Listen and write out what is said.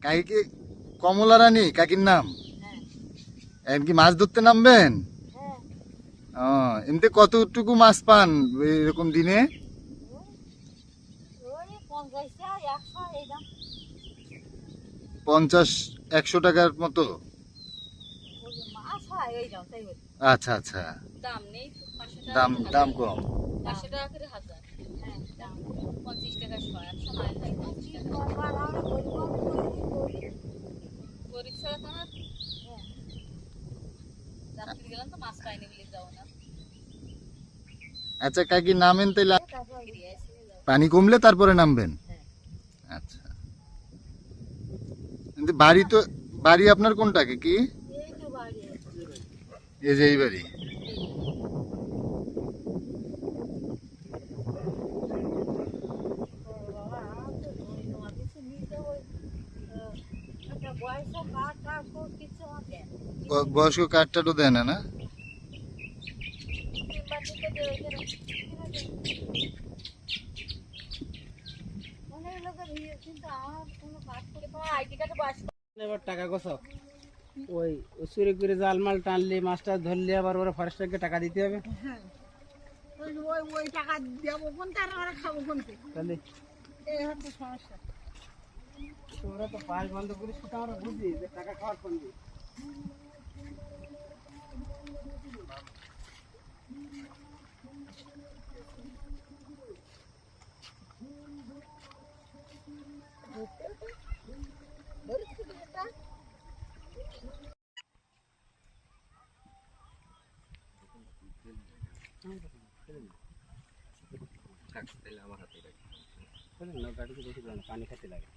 কাকি কি কমলা রানী কাকির নাম? হ্যাঁ এখন কি মাছ ধরতে নামবেন? হ্যাঁ ও, এমনি কতটুকু মাছ পান এরকম দিনে? ওই 50 100 এই দাম 50-100 টাকার মতো? ওই যে মাছ হয় এই দাম তাই বলি আচ্ছা আচ্ছা, দাম নেই 500 টাকা দাম করে দাম হাজার কম। 500 টাকা করে হাজার হ্যাঁ দাম 50 টাকা 100 100 মাছ হয় 50 টাকা আর আমরা গরিব ছাড়া তো না হ্যাঁ রাত্রি গেলাম তো মাছ পাইনি বলে যাও না আচ্ছা কাকি নামেন তাইলে, ফিরে আসি যাও পানি কমলে তারপরে নামবেন? হ্যাঁ আচ্ছা, কিন্তু বাড়ি তো, বাড়ি আপনার কোনটা কি? এই তো বাড়ি এই যে এই বাড়ি। বাবা তো ধন্যবাদ কিছু নিতে ওই একটা বয়স কাঠ টাঠ কিছু আমাকে বয়স্ক কার্ডটাও দেয় না না? বাড়িতে দেওয়া অনেক লোকের ভিড় কিন্তু আমার কোনো কাজ করে তোমার আইডি কার্ডে বয়স এবার টাকা গোছো ওই চুরি করে জালমাল টানলে মাছটা ধরলে আবার ওরা ফরেস্টারকে টাকা দিতে হবে। হ্যাঁ ওই ওই ওই টাকা দেবো কোন তার আমরা খাবো কোন তাহলে এই হচ্ছে সমস্যা ওরা তো পাঁচ বন্ধ করে সেটা আমরা বুঝি যে টাকা খাওয়ার ফোন দিই। গাড়িতে বেশি পানি খেতে লাগে।